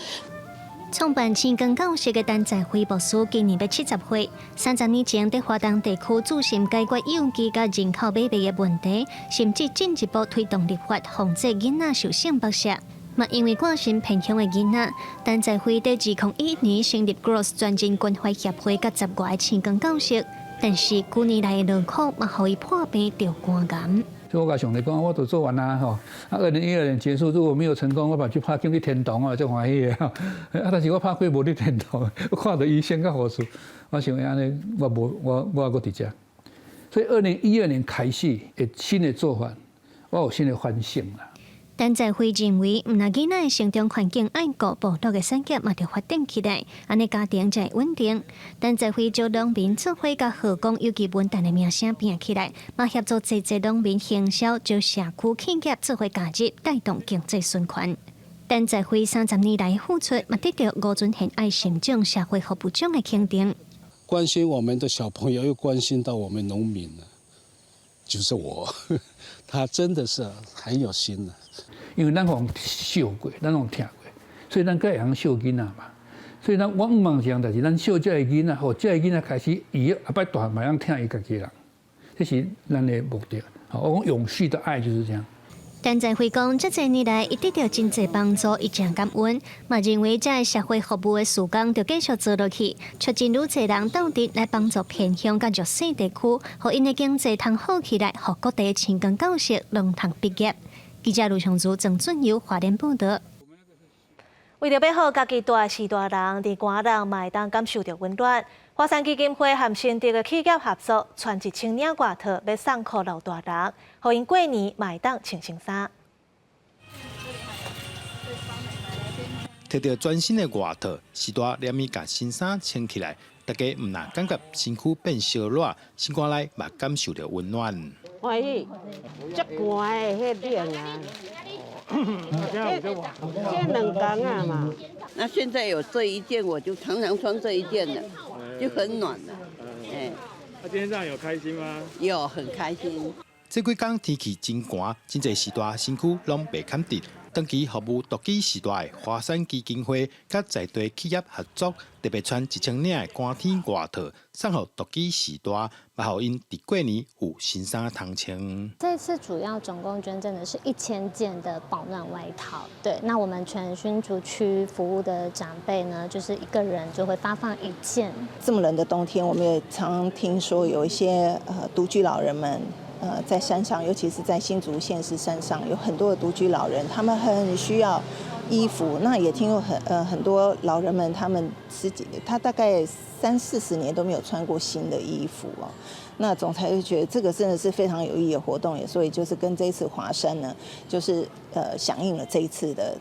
创办青光教室的陈在辉牧师今年要70岁，30年前在华东地区注心解决幼稚甲人口买卖的问题，甚至进一步推动立法，防止囡仔受性剥削。嘛，因为关心偏乡的囡仔，陈在辉在2011年成立 Growth 专精关怀协会，甲10外的青光教室，但是9年来的劳苦，嘛，互伊破病着肝癌。所以我甲上帝讲，我都做完啦吼。2012年结束，如果没有成功，我把去拍进去天堂啊，足欢喜的。但是我拍过无去天堂，我看到医生甲护士，我想安尼，我还搁伫遮。所以2012年开始的新的做法，我有新的反省啦。陈在辉认为，毋但囡仔的成长环境爱顾，部落的产业嘛，着发展起来，安尼家庭才会稳定。陈在辉招农民做伙，甲河工有其稳定的名声拼起来，嘛协助侪农民行销，招社区企业做伙加入，带动经济循环。陈在辉30年来付出，嘛得到吴尊贤爱心奖、社会服务奖的肯定。关心我们的小朋友，又关心到我们农民了，就是我，他真的是很有心的。因为咱互受过，咱互听过，所以咱该会晓受囡仔嘛。所以我毋望一样代志，咱受这个囡仔，互这个囡仔开始，伊后摆大嘛，让听伊家己人，这是咱的目的。我讲永续的爱就是这样。陈在辉讲，这几年来，伊得到真济帮助，伊真感恩，嘛认为这社会服务的事工要继续做落去，促进愈侪人斗阵来帮助偏乡甲弱势地区，互因的经济通好起来，互各地青光教室拢通毕业。记者卢长竹、郑俊友华联报道。为着要好家己大是大人，伫寒人嘛会当感受到温暖。华山基金会和新竹的企业合作，传1000领外套要送给老大人，互因过年嘛会当穿新衫。摕到全新的外套，时大连伊甲新衫穿起来，大家毋但感觉身躯变小热，心肝内嘛感受到温暖。欢喜，足寒的迄冷啊！这冷感啊嘛。那现在有这一件，我就常常穿这一件了，就很暖了。那今天这样有开心吗？有，很开心。这几天天气真寒，真侪时大身躯拢袂堪直，长期服务毒鸡时代的华山基金会，甲在地企业合作，特别传1000领的寒天外套送予毒鸡时代，也予因伫过年有新衫通穿。这次主要总共捐赠的是1000件的保暖外套。对，那我们全新竹区服务的长辈呢，就是一个人就会发放1件。这么冷的冬天，我们也常听说有一些独居老人们。在山上，尤其是在新竹县市山上，有很多的独居老人，他们很需要衣服。那也听过很多老人们，他大概30-40年都没有穿过新的衣服哦。那总裁就觉得这个真的是非常有意义的活动，也所以就是跟这一次华山呢，就是响应了这一次的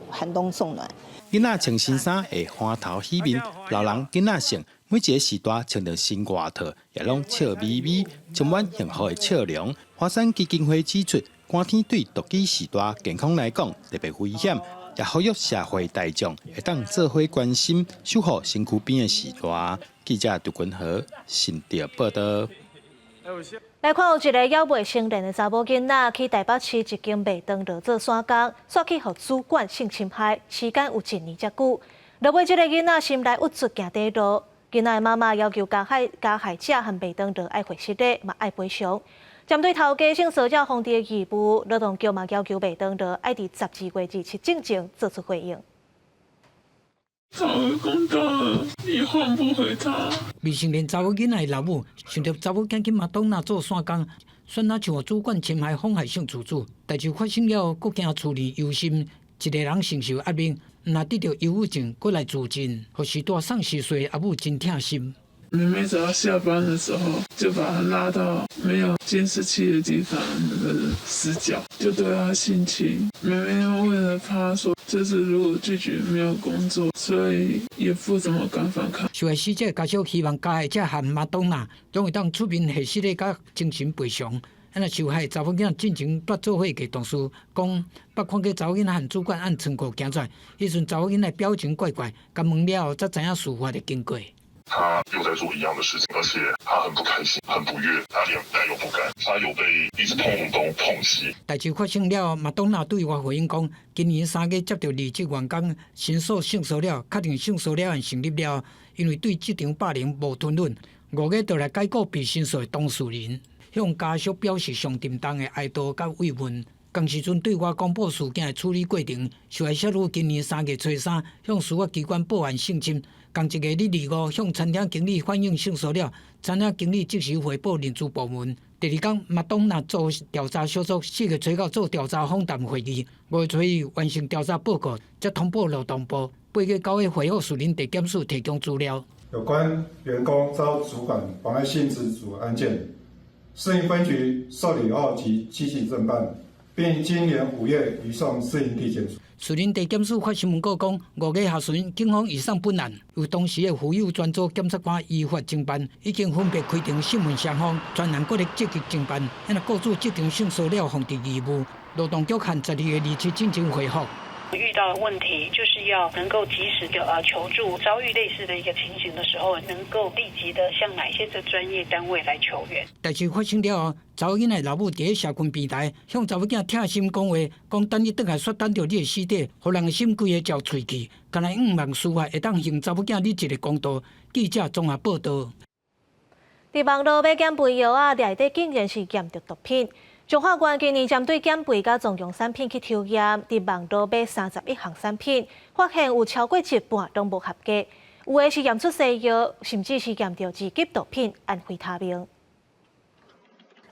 寒冬送暖。囡仔穿新衫会欢头喜面，老人囡仔穿。每一个时代穿着新外套，也拢笑眯眯，充满幸福的笑容。华山基金会指出，寒天对毒鸡时代健康来讲特别危险，也呼吁社会大众会当做伙关心守护身躯边的时代。记者杜君和新竹报道。来看有一个还未成年的查某囡仔去台北市一间麦当劳做散工，煞去互主管性侵害，时间有1年遮久。落尾这个囡仔心内郁卒行底路。囡仔的妈妈要求加害者和麦当劳爱回失礼，嘛爱赔偿。针对头家性骚扰皇帝的义务，劳动局嘛要求麦当劳爱伫12月27之前做出回应。早就讲到了，你换不回他。未成年查某囡仔的老母，想着查某囝去麦当劳做散工，选哪像主管侵害、妨害性处置，代志发生了，佫惊处理忧心，一个人承受压力。若得到忧郁症，过来自尽，或是大丧10岁阿母真痛心。妹妹只要下班的时候，就把她拉到没有监视器的地方，那个死角，就对她性侵。妹妹为了怕说这次如果拒绝没有工作，所以也不怎么敢反抗。受害死者家属希望加害者和麦当劳拢会当出面系失礼甲精神赔偿。那受害查某囡仔进前捌做伙嘅同事讲，捌看过查某囡仔和主管按窗户行出来，迄阵查某囡仔表情怪怪，甲问了后才知影事发的经过。他又在做一样的事情，而且他很不开心，很不悦，他连带又不甘，他有被一直碰东碰西。代志发生了，麦当劳对外回应讲，今年3月接到离职员工申诉性骚扰，确定性骚扰案成立了，因为对这场霸凌无吞忍，5月就来解雇被申诉的当事人。向家属表示上沉重的哀悼甲慰问。同时阵对外公布事件的处理过程，受害少女今年3月初3向司法机关报案性侵，同一个日2日向餐厅经理反映性骚扰，餐厅经理即时回报人资部门。第2天，麦当劳做调查小组4月初9做调查访谈会议，5月初1完成调查报告，再通报劳动部。8月9日会后，属林地检署提供资料。有关员工遭主管妨碍性自主案件。市营分局受理后即积极侦办，并今年5月移送市营地检署。树林地检署发新闻稿讲，5月下旬，警方移送本案，由当时的妇幼专组检察官依法侦办，已经分别开庭审问双方，专案各力积极侦办，雇主这场性骚扰防治义务。劳动局和12月27进行回复。遇到问题就是要能够及时的求助，遭遇类似的一个情形的时候，能够立即的向哪些的专业单位来求援。代志发生了后，查某囡仔老母伫社群平台向查某囝疼心讲话，讲等你倒来雪等着你的尸体，互人的心规个焦喙去。干来望司法会当行查某囝你一个公道。记者综合报道。伫网络买减肥药啊，内底竟然是验着毒品。中法院今年针对减肥甲纵容产品去抽验，伫网络买31项产品，发现有超过一半拢无合格，有的是验出西药，甚至是验到2级毒品安非他命。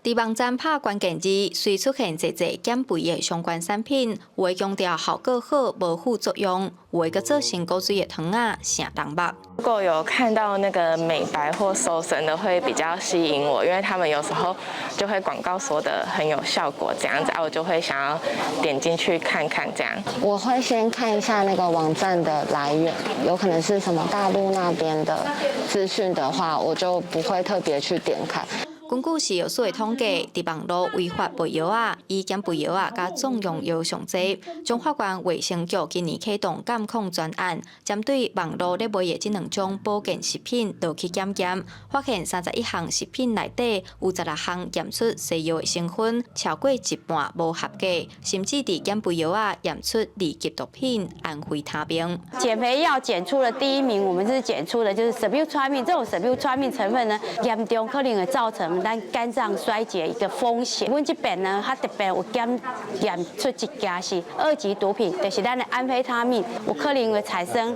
伫网站拍关键字，虽出现侪减肥的相关产品，有的强调效果好，无副作用，有的阁做成果水的汤啊，成人目。如果有看到那个美白或瘦身的，会比较吸引我，因为他们有时候就会广告说的很有效果，这样子，我就会想要点进去看看这样。我会先看一下那个网站的来源，有可能是什么大陆那边的资讯的话，我就不会特别去点开。根据食药署的统计，伫网络违法卖药啊、医检肥药啊、甲纵容药上济。中华县卫生局今年启动监控专案，针对网络咧卖的这2种保健食品，落去检验，发现31项食品内底有16项验出西药的成分超过一半无合格，甚至伫减肥药啊验出二级毒品，安非他命。减肥药检出的第1名，我们是检出的就是 sibutramine， 这种 sibutramine 成分呢，严重可能会造成咱肝脏衰竭一个风险。阮这边呢，它特别有验出一家是2级毒品，就是咱的安非他命，有可能会产生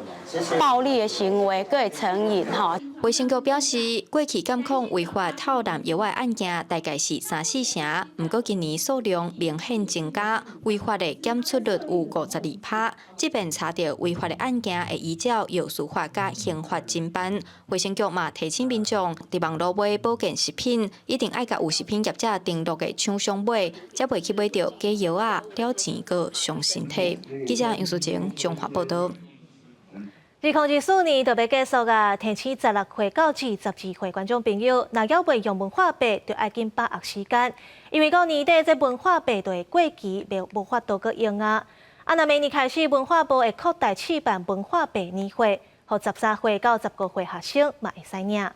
暴力的行为，佫会成瘾吼。卫生局表示，过去监控违法套滥药的案件大概是3-4成，不过今年数量明显增加，违法的检出率有52%。即便查到违法的案件，会依照药事法甲刑法侦办。卫生局嘛提醒民众，伫网络买保健食品，一定爱甲有食品业者登录的厂商买，才袂去买到假药啊，了钱个伤身体。记者杨淑晴综合报道。2024年就要结束啊！提醒16岁到至12岁观众朋友，若要未用文化币，就要紧把握时间，因为到年底这文化币就会过期，无法度搁用啊！若明年开始，文化部会扩大试办文化币年会，予13岁到19岁学生嘛会使领。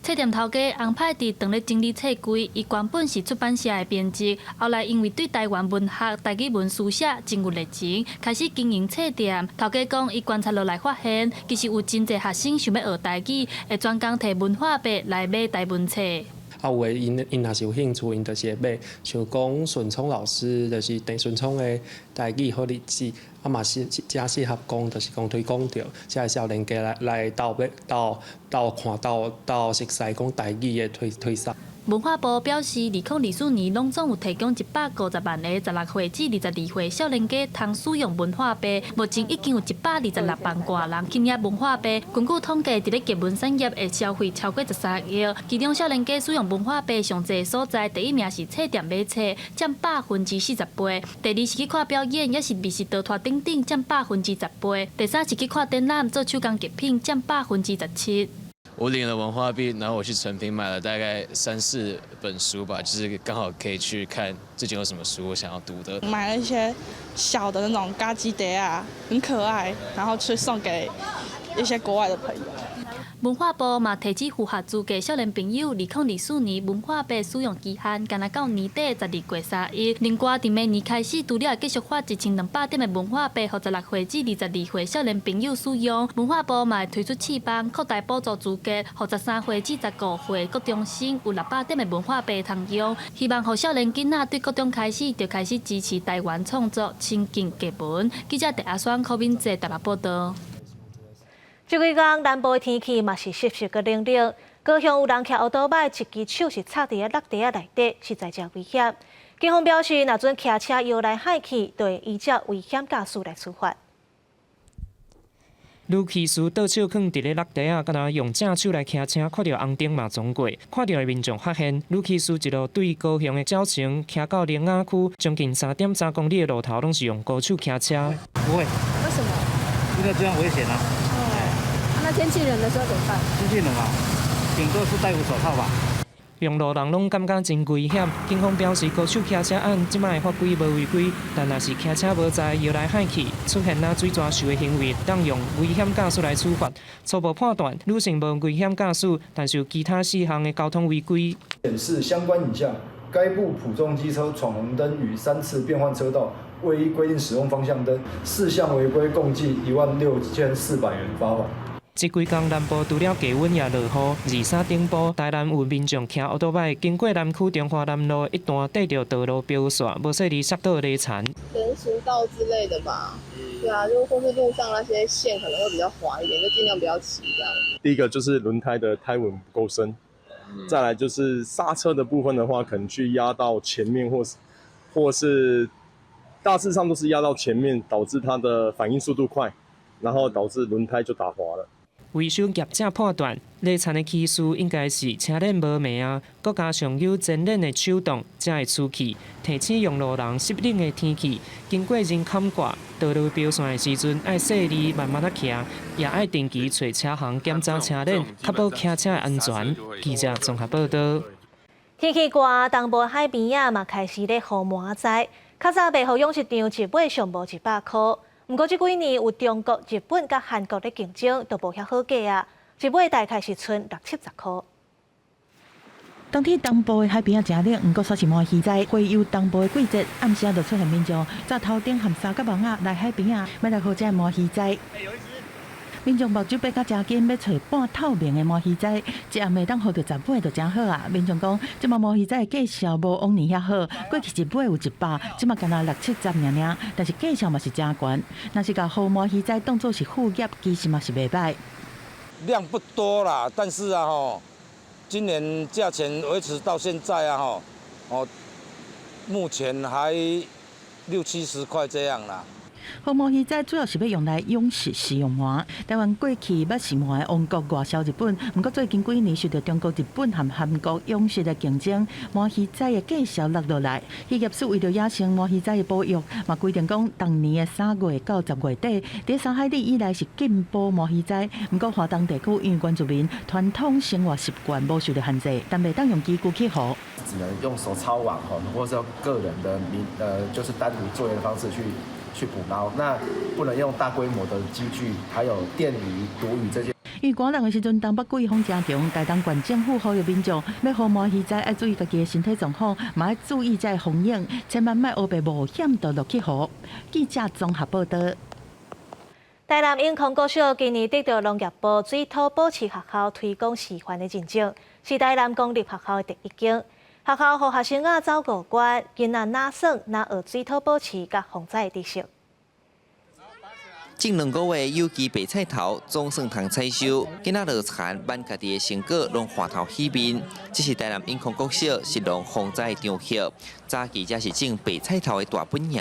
册店头家洪派伫当咧整理册柜，伊原本是出版社的编辑，后来因为对台湾文学、台语文书写真有热情，开始经营册店。头家讲，伊观察落来发现，其实有真侪学生想要学台语，会专工摕文化币来买台文册。啊，有诶，因若是有兴趣，因就是会买。像讲顺聪老师，就是陈顺聪诶台语好日子，啊嘛是真适合讲，就是讲推广着，即个少年家来到看到熟悉讲台语诶推送。文化部表示，2024年拢总有提供150万个16岁至22岁少年家通使用文化币，目前已经有126万外人去领文化币。根据统计，伫咧结文产业的消费超过13亿，其中少年家使用文化币上侪所在，第1名是册店买册，占48%；第2是去看表演，也是美食刀拖等等，占10%；第3是去看展览、做手工艺品，占17%。我领了文化币，然后我去成品买了大概3-4本书吧，就是刚好可以去看最近有什么书我想要读的。买了一些小的那种嘎吉碟啊，很可爱，然后去送给一些国外的朋友。文化部嘛提起符合资格少年朋友，2024年文化币使用期限，干那到年底12月31日。另外，伫明年开始，除了会继续发1200点的文化币，予16岁至22岁少年朋友使用。文化部嘛推出试办，扩大补助资格，予13岁至15岁高中生有600点的文化币通用。希望予少年囡仔对高中开始就开始支持台湾创作，亲近结文。记者陈阿双、柯敏哲台北报道。这几天南部的天气嘛是湿湿个冷冷，高雄有人骑乌多摆，一只手是插伫落地内底，实在真危险。警方表示，若准骑车摇来害去，就会依照危险驾驶来处罚。女骑士倒手囥伫咧落地啊，敢若用正手来骑车，看到红灯嘛撞过。看到的民众发现，女骑士一路对高雄的蛟城骑到莲雅区，将近3.3公里的路头拢是用高手骑车。不会。为什么？因为这样危险啊。那天气冷的时候怎么办？天气冷啊，顶多是戴副手套吧。用路人拢感觉真危险。警方表示，高手骑车案即摆法规无违规，但若是骑车无在摇来害去，出现水蛇受的行为，当用危险驾驶来处罚。初步判断，女性无危险驾驶，但是有其他4项的交通违规。显示相关影像，该部普通机车闯红灯与3次变换车道，未依规定使用方向灯，4项违规，共计16400元罚款。这几天南部除了低温也落雨，23顶部台南有民众骑乌多摆经过南区中华南路一段，对着道路标线，无说离刹到雷残。人行道之类的吧，对啊，如果说是路上那些线可能会比较滑一点，就尽量不要骑这样。第一个就是轮胎的胎纹不够深，再来就是刹车的部分的话，可能去压到前面，或是大致上都是压到前面，导致它的反应速度快，然后导致轮胎就打滑了。维修业者判断，累残的气数应该是车链无密啊，佮加上有前链的手动，才会出气。提醒用路人湿冷的天气，经过人坎挂道路标线的时阵，爱细腻慢慢啊骑，也爱定期找车行检查车链，确保骑车的安全。记者综合报道。天气热，东部海边啊嘛开始咧雨毛仔，较早卖予养殖场一尾上无100块，不过这几年有中国、日本甲韩国咧竞争，都无遐好价啊，一尾大概是剩60-70块。冬天东部的海边啊真冷，不过说是毛鱼仔，会有东部的季节，暗时啊就出现民众在头顶含沙甲网啊来海边啊，要来好食毛鱼仔。民众目睭闭甲真紧，要找半透明的毛鱼仔，一暗暝当好到10尾就真好啊！民众讲，即马毛鱼仔的价销无往年遐好，过去一尾有100，即马干那60-70尔，但是价销嘛是真悬。若是甲好毛鱼仔当作是副业，其实嘛是袂歹。量不多啦，但是啊今年价钱维持到现在啊目前还60-70块这样啦。好毛鱼仔主要是要用来养殖食用麻。台湾过去捌是麻的王国外销日本，不过最近几年受到中国、日本和韩国养殖的竞争，毛鱼仔的价销落落来。渔业署为了野生毛鱼仔的保育，嘛规定讲，当年的3月到10月底，在3海里以内是禁捕毛鱼仔。不过华东地区因为原住民传统生活习惯无受到限制，但袂当用机具去捕。只能用手抄网或是用个人的就是单独作业的方式去捕捞，那不能用大规模的机具，还有电鱼、毒鱼这些。因为寒冷的时阵，东北季风加强，台东县政府呼吁民众要好毛鱼仔，要注意家己的身体状况，嘛要注意在风影，千万莫黑白冒险就落去雨。记者综合报道。台南永康国小今年得到农业部水土保持学校推广示范的认证，是台南公立学校的第一间。学校和学生走5关，囡仔哪耍哪学水土保持甲防灾的知识。近2个月有机白菜头总算通采收，囡仔落田把家己的成果拢花头喜面。这是台南永康国小是农防灾场合，早期才是种白菜头的大本营。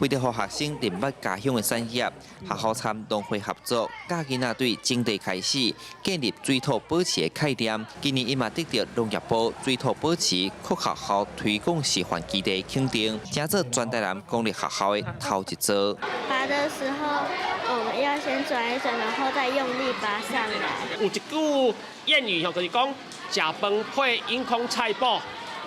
为了让学生认捌家乡的产业，学校参农会合作，教囡仔对种地开始建立水土保持的概念。今年伊嘛得到农业部水土保持各学校推广示范基地肯定，成做全台南公立学校的头一遭。拔的时候，我们要先转一转，然后再用力拔上来。有一句谚语就是讲，食饭配永康菜脯，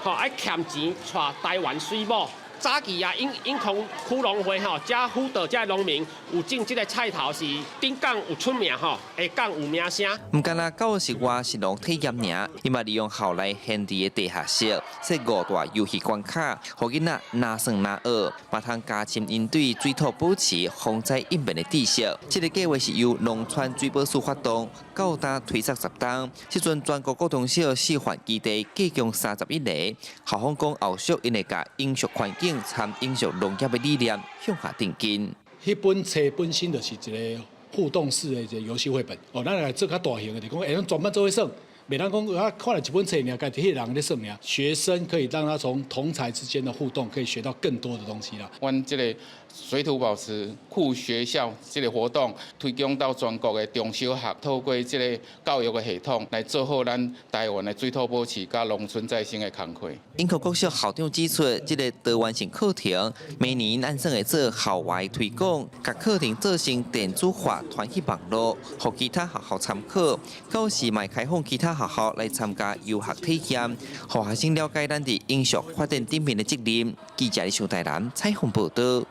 爱欠钱带台湾水母。早期啊，永康区农会遮辅导遮农民有种这个菜头是顶港有出名下港有名声。唔干那教是我是农体验尔，伊嘛利用校内现地的地下室设5大游戏关卡，互囡仔哪算哪学，嘛通加深因对水土保持、防灾应变的知识。这个计划是由农村水保署发动，到达推测10档，即阵全国各中小示范基地计共31个。校方讲后续因会甲饮食环境参应用农业的理念向下定根。迄本册本身就是一个互动式的一个游戏绘本。咱来做较大型的，就讲会用专门做伙算，袂当讲看了一本册尔，家己迄个人咧算尔。学生可以让他从同侪之间的互动，可以学到更多的东西啦。阮这个水土保持酷学校这个活动推广到全国的中小学，透过这个教育的系统来做好咱台湾的水土保持甲农村再生的工作。永康国小校长指出，这个多元性课程每年按算会做校外推广，甲课程做成电子化传去网络，互其他学校参考。到时卖开放其他学校来参加游学体验，互学生了解咱伫永续发展顶面的责任。记者李秀台南采访报道。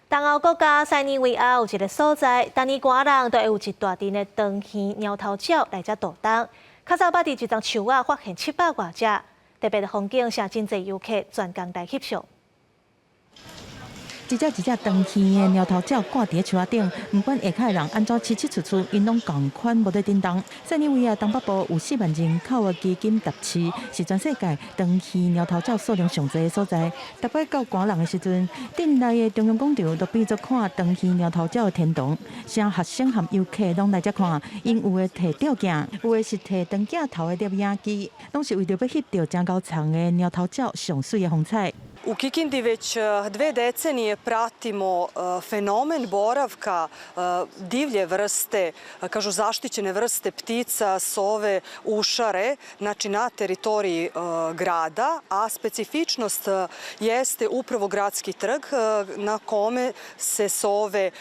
东欧国家塞尔维亚有一个所在，当年寒人都会有一大群的长鱼、鸟头鸟来遮渡冬。较早捌伫一丛树仔发现700多只，特别的风景，让真侪游客专工来翕相。一只长鱼的鸟头鸟挂伫树仔顶，不管下骹的人安怎七出，因拢同款无得叮当。塞尔维亚东北部有4万人口的基金tập市，是全世界长鱼鸟头鸟数量上侪的所在。特别到寒冷的时阵，店内的中央广场都变作看长鱼鸟头鸟的天堂。像学生和游客拢来遮看，因有的摕吊镜，有的是摕长镜头的摄影机，拢是为着要翕到真高长的鸟头鸟上水的风采。U Kikindi već 2 decenije pratimo fenomen boravka divlje vrste, kažu zaštićene vrste ptica, sove, ušare, znači na teritoriji grada, a specifičnost jeste upravo gradski trg na kome se sove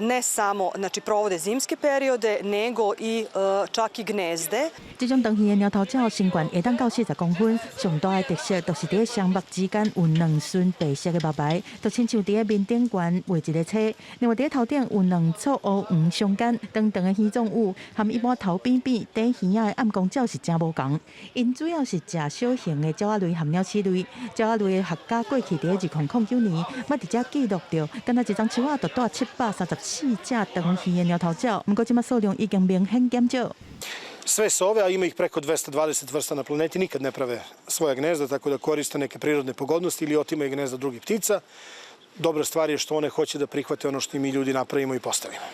ne samo znači, provode zimske periode, nego i čak i gnezde. 这种长鱼的鸟头鸟身悬会当到40公分，上大的特色就是伫双目之间有2顺白色的目白，就亲像伫面顶悬画一个车。另外伫头顶有2撮乌黄相间长长的鱼状物，和一般头扁扁底鱼仔的暗光鸟是真无同。因主要是食小型的鸟仔类和鸟翅类。鸟仔类的学家过去伫2009年，捌伫遮记录到，敢若一张树仔就带734只长鱼的鸟头鸟，不过即马数量已经明显减少。 Sve sove, a ima ih preko 220 vrsta na planeti, nikad ne prave svoja gnezda, tako da koriste neke prirodne pogodnosti ili otimaju gnezda drugih ptica. Dobra stvar je što one hoće da prihvate ono što i mi ljudi napravimo i postavimo.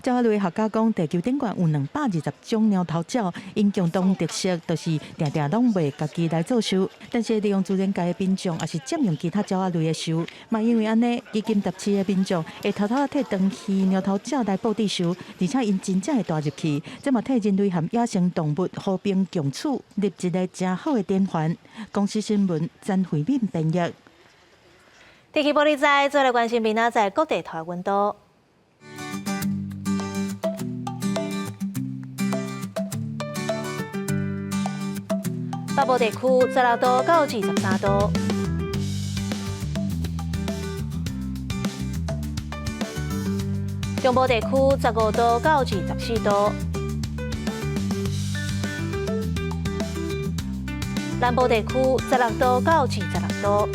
鸟类学家讲，地球顶悬有220种鸟头鸟，因共同特色就是常常拢袂家己来做收，但是利用自然界的品种，也是占用其他鸟类的收。嘛，因为安尼，基金tập市的品种会偷偷替长期鸟头鸟来布置收，而且因真正会带入去，这嘛替人类和野生动物和平共处立一个真好的典范。公司新闻詹慧敏编译。天气玻璃仔再来关心明仔载各地台温度。 北部地区16度到23度，中部地区15度到24度，南部地区16度到26度，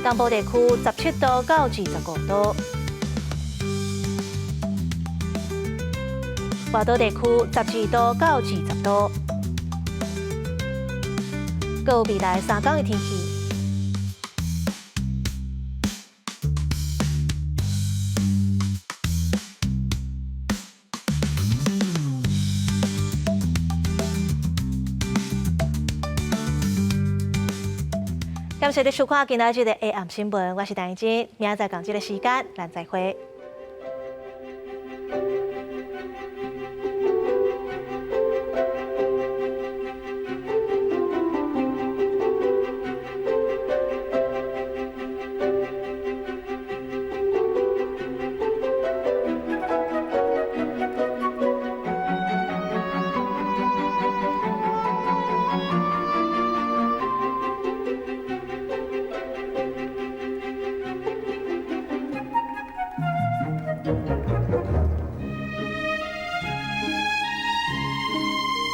东部地区17度到25度。 华岛地区12度到20度，各有未来3天的天气。感谢你收看今仔日的 AM 新闻，我是陈怡珍，明仔载同一个时间咱再会。